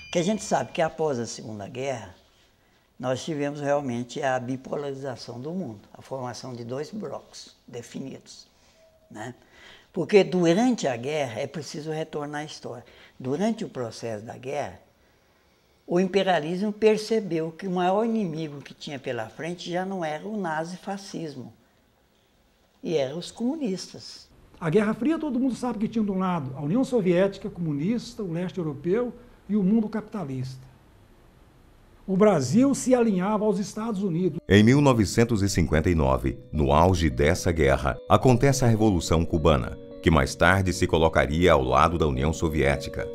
Porque a gente sabe que após a Segunda Guerra, nós tivemos realmente a bipolarização do mundo, a formação de dois blocos definidos, né? Porque durante a guerra, é preciso retornar à história, durante o processo da guerra, o imperialismo percebeu que o maior inimigo que tinha pela frente já não era o nazifascismo, e eram os comunistas. A Guerra Fria, todo mundo sabe que tinha de um lado a União Soviética comunista, o leste europeu e o mundo capitalista. O Brasil se alinhava aos Estados Unidos. Em 1959, no auge dessa guerra, acontece a Revolução Cubana, que mais tarde se colocaria ao lado da União Soviética.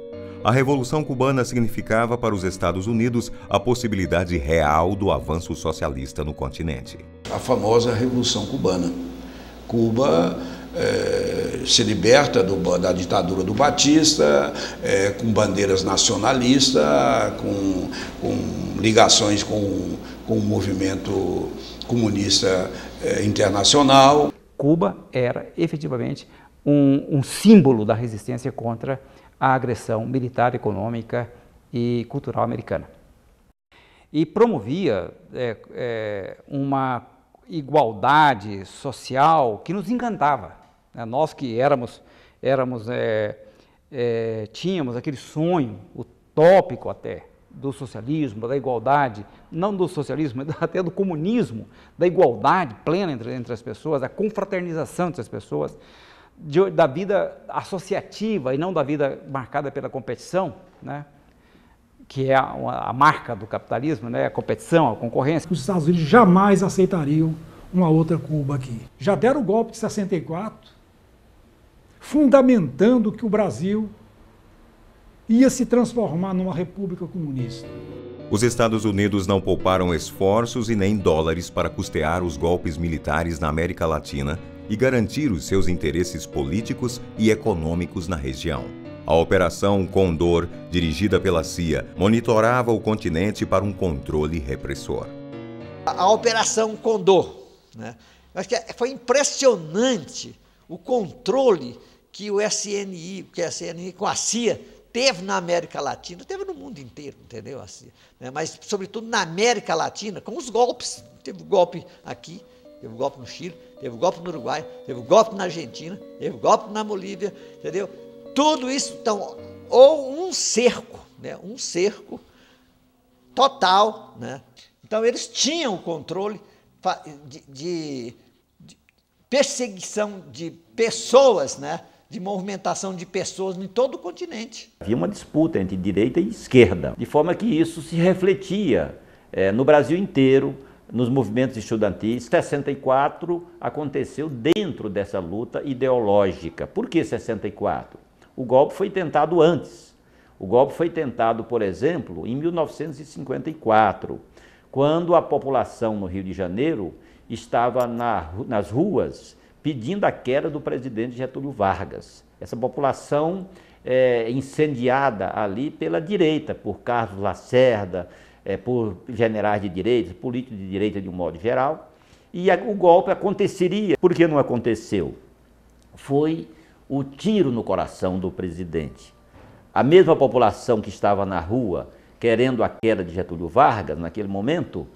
A Revolução Cubana significava para os Estados Unidos a possibilidade real do avanço socialista no continente. A famosa Revolução Cubana. Cuba se liberta da ditadura do Batista, com bandeiras nacionalistas, com ligações com o movimento comunista internacional. Cuba era efetivamente um símbolo da resistência contra a agressão militar, econômica e cultural americana. E promovia uma igualdade social que nos encantava. Nós que tínhamos aquele sonho utópico até do socialismo, da igualdade, não do socialismo, mas até do comunismo, da igualdade plena entre as pessoas, da confraternização entre as pessoas, da vida associativa e não da vida marcada pela competição, né? Que é a marca do capitalismo, né? A competição, a concorrência. Os Estados Unidos jamais aceitariam uma outra Cuba aqui. Já deram o golpe de 64, fundamentando que o Brasil ia se transformar numa república comunista. Os Estados Unidos não pouparam esforços e nem dólares para custear os golpes militares na América Latina e garantir os seus interesses políticos e econômicos na região. A Operação Condor, dirigida pela CIA, monitorava o continente para um controle repressor. A Operação Condor, né? Acho que foi impressionante o controle que o SNI, com a CIA, teve na América Latina, teve no mundo inteiro, entendeu? A CIA, né? Mas, sobretudo, na América Latina, com os golpes. Teve golpe aqui, teve golpe no Chile, teve golpe no Uruguai, teve golpe na Argentina, teve golpe na Bolívia, entendeu? Tudo isso, então, ou um cerco, né? Um cerco total, né? Então, eles tinham o controle de perseguição de pessoas, né? De movimentação de pessoas em todo o continente. Havia uma disputa entre direita e esquerda, de forma que isso se refletia no Brasil inteiro, nos movimentos estudantis. 64 aconteceu dentro dessa luta ideológica. Por que 64? O golpe foi tentado antes. O golpe foi tentado, por exemplo, em 1954, quando a população no Rio de Janeiro estava nas ruas pedindo a queda do presidente Getúlio Vargas. Essa população incendiada ali pela direita, por Carlos Lacerda, por generais de direita, políticos de direita de um modo geral, e o golpe aconteceria. Por que não aconteceu? Foi o tiro no coração do presidente. A mesma população que estava na rua querendo a queda de Getúlio Vargas, naquele momento,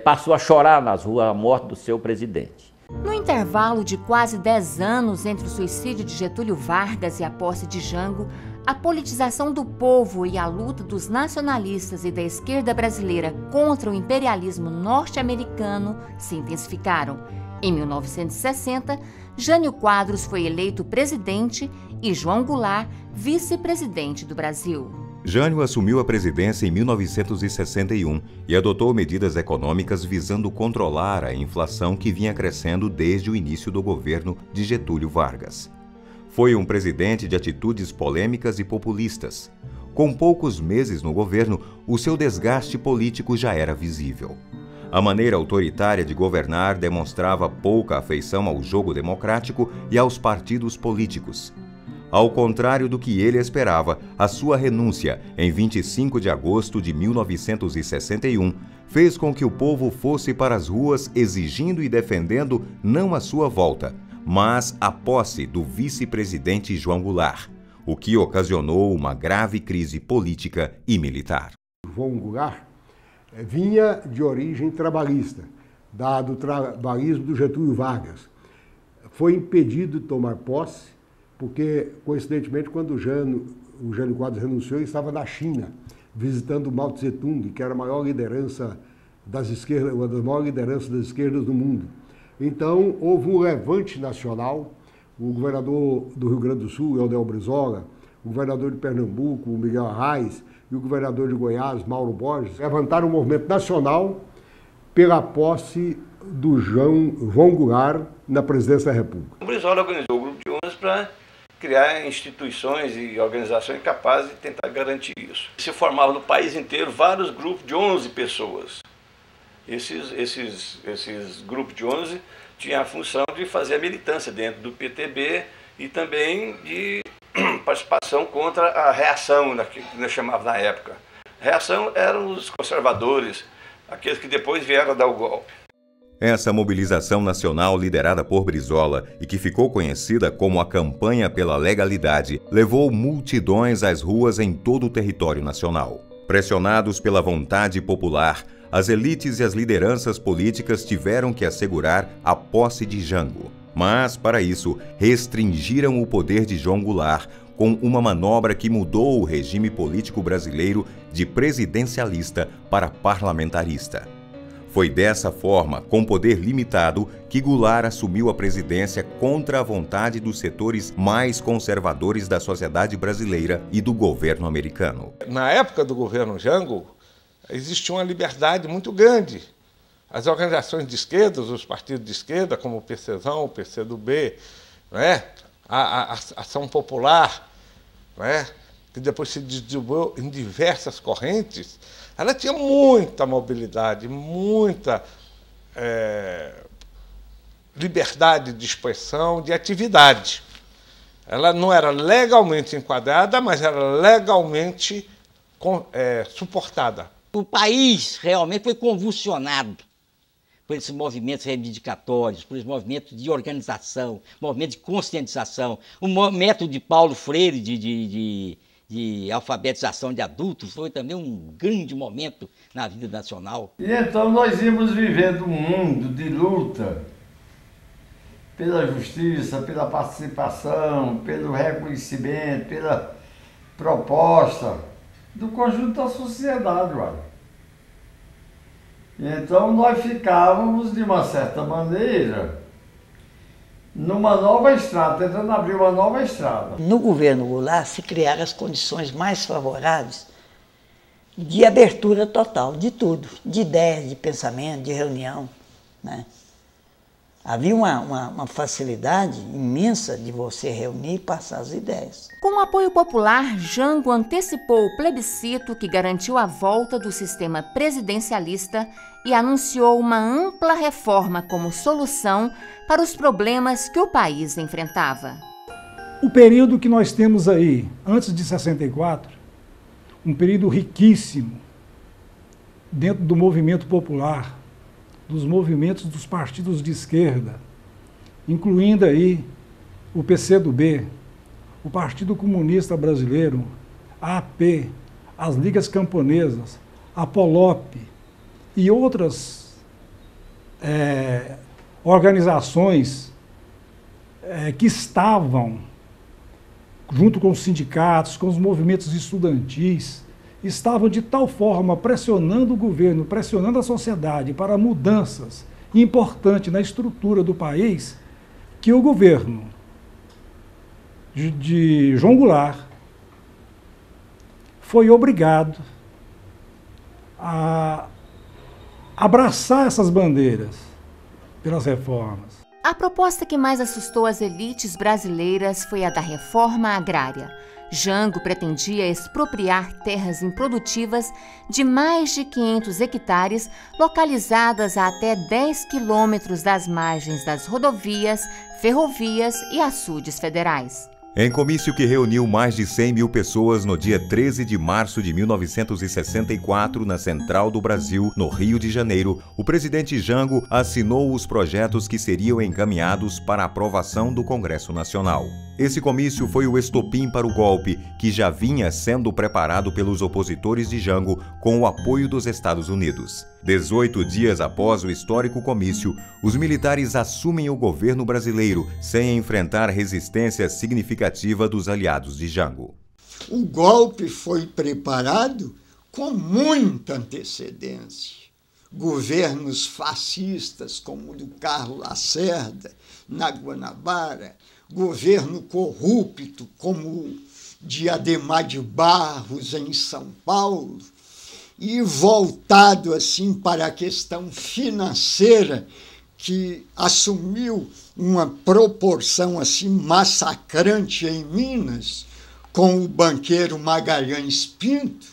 passou a chorar nas ruas a morte do seu presidente. No intervalo de quase 10 anos entre o suicídio de Getúlio Vargas e a posse de Jango, a politização do povo e a luta dos nacionalistas e da esquerda brasileira contra o imperialismo norte-americano se intensificaram. Em 1960, Jânio Quadros foi eleito presidente e João Goulart vice-presidente do Brasil. Jânio assumiu a presidência em 1961 e adotou medidas econômicas visando controlar a inflação que vinha crescendo desde o início do governo de Getúlio Vargas. Foi um presidente de atitudes polêmicas e populistas. Com poucos meses no governo, o seu desgaste político já era visível. A maneira autoritária de governar demonstrava pouca afeição ao jogo democrático e aos partidos políticos. Ao contrário do que ele esperava, a sua renúncia, em 25 de agosto de 1961, fez com que o povo fosse para as ruas exigindo e defendendo não a sua volta, mas a posse do vice-presidente João Goulart, o que ocasionou uma grave crise política e militar. João Goulart vinha de origem trabalhista, do trabalhismo do Getúlio Vargas. Foi impedido de tomar posse, porque, coincidentemente, quando o Jânio Quadros renunciou, ele estava na China, visitando Mao Tse-tung, que era a maior liderança das esquerdas, uma das maiores lideranças das esquerdas do mundo. Então, houve um levante nacional. O governador do Rio Grande do Sul, Eudel Brizola, o governador de Pernambuco, o Miguel Arraes, e o governador de Goiás, Mauro Borges, levantaram um movimento nacional pela posse do João Goulart na presidência da República. O Brizola organizou o grupo de 11 para criar instituições e organizações capazes de tentar garantir isso. Se formavam no país inteiro vários grupos de 11 pessoas. Esses grupos de 11 tinham a função de fazer a militância dentro do PTB e também de participação contra a reação, que nós chamávamos na época. A reação eram os conservadores, aqueles que depois vieram a dar o golpe. Essa mobilização nacional liderada por Brizola e que ficou conhecida como a Campanha pela Legalidade, levou multidões às ruas em todo o território nacional. Pressionados pela vontade popular, as elites e as lideranças políticas tiveram que assegurar a posse de Jango. Mas, para isso, restringiram o poder de João Goulart com uma manobra que mudou o regime político brasileiro de presidencialista para parlamentarista. Foi dessa forma, com poder limitado, que Goulart assumiu a presidência contra a vontade dos setores mais conservadores da sociedade brasileira e do governo americano. Na época do governo Jango, existia uma liberdade muito grande. As organizações de esquerda, os partidos de esquerda, como o PCzão, o PCdoB, não é? a Ação Popular, não é? Que depois se desenvolveu em diversas correntes, ela tinha muita mobilidade, muita liberdade de expressão, de atividade. Ela não era legalmente enquadrada, mas era legalmente suportada. O país realmente foi convulsionado por esses movimentos reivindicatórios, por esses movimentos de organização, movimento de conscientização. O método de Paulo Freire de alfabetização de adultos foi também um grande momento na vida nacional. E então nós íamos vivendo um mundo de luta pela justiça, pela participação, pelo reconhecimento, pela proposta do conjunto da sociedade, ué. Então nós ficávamos, de uma certa maneira, numa nova estrada, tentando abrir uma nova estrada. No governo Goulart se criaram as condições mais favoráveis de abertura total de tudo, de ideias, de pensamento, de reunião, né? Havia uma facilidade imensa de você reunir e passar as ideias. Com o apoio popular, Jango antecipou o plebiscito que garantiu a volta do sistema presidencialista e anunciou uma ampla reforma como solução para os problemas que o país enfrentava. O período que nós temos aí, antes de 64, um período riquíssimo dentro do movimento popular, dos movimentos dos partidos de esquerda, incluindo aí o PCdoB, o Partido Comunista Brasileiro, a AP, as Ligas Camponesas, a POLOP e outras organizações que estavam, junto com os sindicatos, com os movimentos estudantis, estavam de tal forma pressionando o governo, pressionando a sociedade para mudanças importantes na estrutura do país, que o governo de João Goulart foi obrigado a abraçar essas bandeiras pelas reformas. A proposta que mais assustou as elites brasileiras foi a da reforma agrária. Jango pretendia expropriar terras improdutivas de mais de 500 hectares, localizadas a até 10 quilômetros das margens das rodovias, ferrovias e açudes federais. Em comício que reuniu mais de 100 mil pessoas no dia 13 de março de 1964, na Central do Brasil, no Rio de Janeiro, o presidente Jango assinou os projetos que seriam encaminhados para aprovação do Congresso Nacional. Esse comício foi o estopim para o golpe, que já vinha sendo preparado pelos opositores de Jango com o apoio dos Estados Unidos. 18 dias após o histórico comício, os militares assumem o governo brasileiro, sem enfrentar resistência significativa dos aliados de Jango. O golpe foi preparado com muita antecedência. Governos fascistas, como o do Carlos Lacerda, na Guanabara, governo corrupto, como o de Adhemar de Barros, em São Paulo, e voltado assim para a questão financeira, que assumiu uma proporção assim massacrante em Minas, com o banqueiro Magalhães Pinto.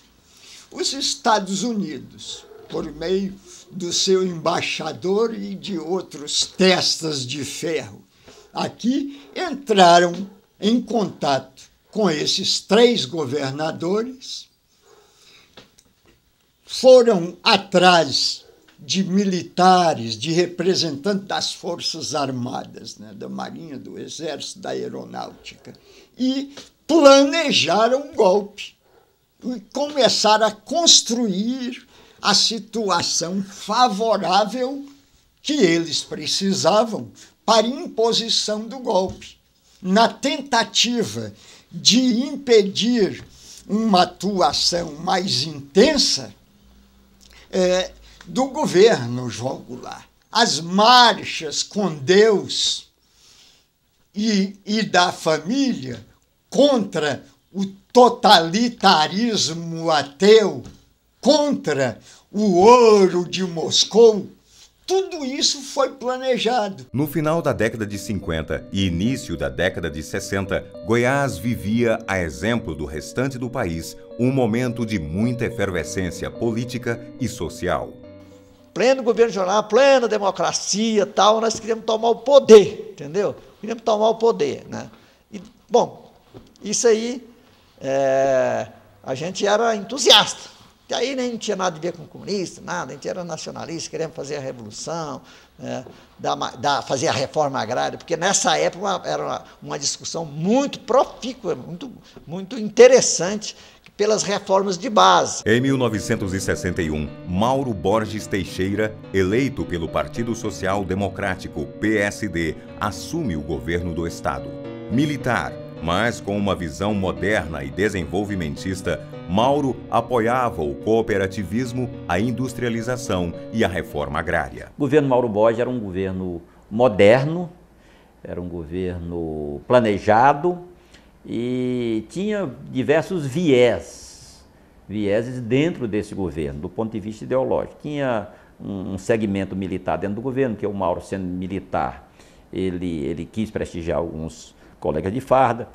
Os Estados Unidos, por meio do seu embaixador e de outros testas de ferro, aqui entraram em contato com esses 3 governadores, foram atrás de militares, de representantes das Forças Armadas, né, da Marinha, do Exército, da Aeronáutica, e planejaram um golpe e começaram a construir a situação favorável que eles precisavam para imposição do golpe. Na tentativa de impedir uma atuação mais intensa do governo João Goulart. As marchas com Deus e da família contra o totalitarismo ateu, contra o ouro de Moscou, tudo isso foi planejado. No final da década de 50 e início da década de 60, Goiás vivia, a exemplo do restante do país, um momento de muita efervescência política e social. Pleno governo jornal, plena democracia, tal, nós queríamos tomar o poder, entendeu? Queríamos tomar o poder, né? E, bom, isso aí, a gente era entusiasta. E aí nem tinha nada a ver com comunista, nada, a gente era nacionalista, queremos fazer a revolução, fazer a reforma agrária, porque nessa época era uma discussão muito profícua, muito interessante, pelas reformas de base. Em 1961, Mauro Borges Teixeira, eleito pelo Partido Social Democrático, PSD, assume o governo do Estado. Militar, mas com uma visão moderna e desenvolvimentista, Mauro apoiava o cooperativismo, a industrialização e a reforma agrária. O governo Mauro Borges era um governo moderno, era um governo planejado e tinha diversos vieses dentro desse governo, do ponto de vista ideológico. Tinha um segmento militar dentro do governo, que o Mauro, sendo militar, ele quis prestigiar alguns colegas de farda,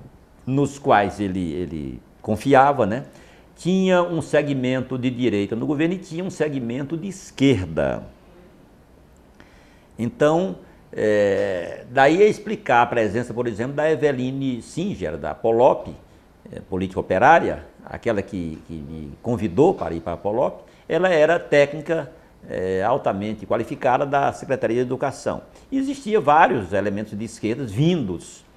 nos quais ele confiava, né? Tinha um segmento de direita no governo e tinha um segmento de esquerda. Então, daí a explicar a presença, por exemplo, da Eveline Singer, da Polop, política operária, aquela que me convidou para ir para a Polop. Ela era técnica altamente qualificada da Secretaria de Educação. E existia vários elementos de esquerda vindos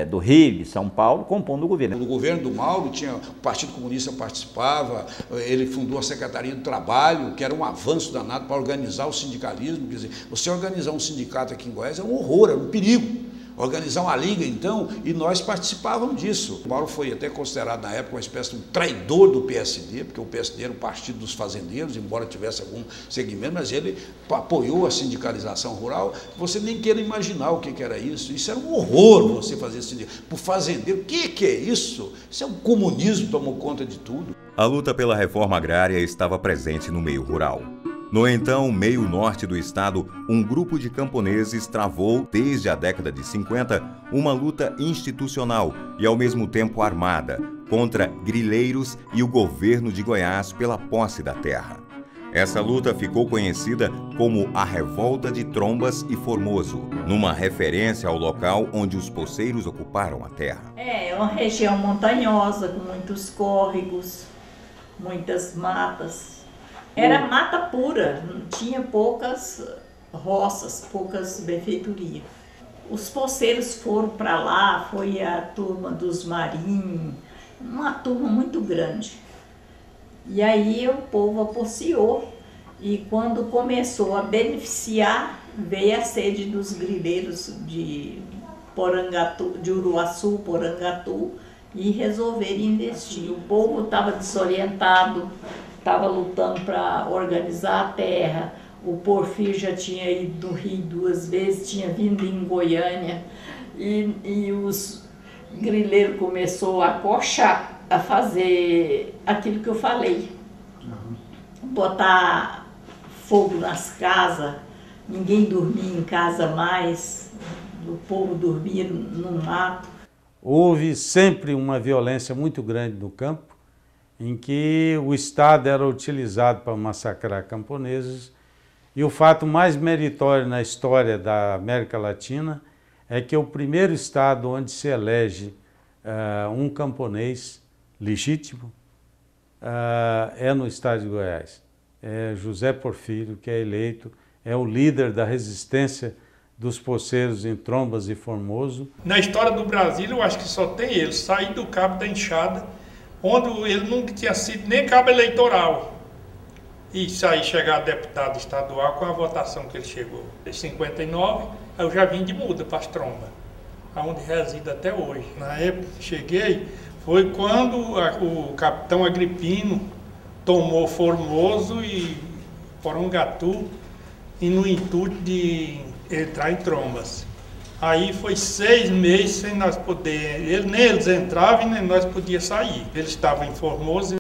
do Rio, de São Paulo, compondo o governo. No governo do Mauro, o Partido Comunista participava, ele fundou a Secretaria do Trabalho, que era um avanço danado para organizar o sindicalismo. Quer dizer, você organizar um sindicato aqui em Goiás é um horror, é um perigo. Organizar uma liga, então, e nós participávamos disso. O Mauro foi até considerado, na época, uma espécie de um traidor do PSD, porque o PSD era o partido dos fazendeiros, embora tivesse algum segmento, mas ele apoiou a sindicalização rural. Você nem queira imaginar o que era isso. Isso era um horror, você fazer sindicato. Por fazendeiro, o que é isso? Isso é um comunismo que tomou conta de tudo. A luta pela reforma agrária estava presente no meio rural. No então meio norte do estado, um grupo de camponeses travou, desde a década de 50, uma luta institucional e ao mesmo tempo armada, contra grileiros e o governo de Goiás pela posse da terra. Essa luta ficou conhecida como a Revolta de Trombas e Formoso, numa referência ao local onde os poceiros ocuparam a terra. É uma região montanhosa, com muitos córregos, muitas matas. Era mata pura, tinha poucas roças, poucas benfeitorias. os poceiros foram para lá, foi a turma dos marinhos, uma turma muito grande. E aí o povo apoceou, e quando começou a beneficiar, veio a sede dos grileiros de Porangatu, de Uruaçu, Porangatu, e resolveram investir. O povo estava desorientado, estava lutando para organizar a terra. O Porfírio já tinha ido no Rio 2 vezes, tinha vindo em Goiânia, e os grileiros começaram a coxar, a fazer aquilo que eu falei. Botar fogo nas casas, ninguém dormia em casa mais, o povo dormia no mato. Houve sempre uma violência muito grande no campo, em que o Estado era utilizado para massacrar camponeses, e o fato mais meritório na história da América Latina é que o primeiro estado onde se elege um camponês legítimo é no estado de Goiás. É José Porfírio que é eleito, é o líder da resistência dos poceiros em Trombas e Formoso. Na história do Brasil, eu acho que só tem ele, sair do cabo da enxada, onde ele nunca tinha sido nem cabo eleitoral. E sair, chegar a deputado estadual com a votação que ele chegou. Em 59, eu já vim de muda para as Trombas, onde resido até hoje. Na época que cheguei, foi quando o capitão Agripino tomou Formoso e Porangatu, e no intuito de entrar em Trombas. Aí foi 6 meses sem nós poder, nem eles entravam e nem nós podíamos sair. Eles estavam em Formoso.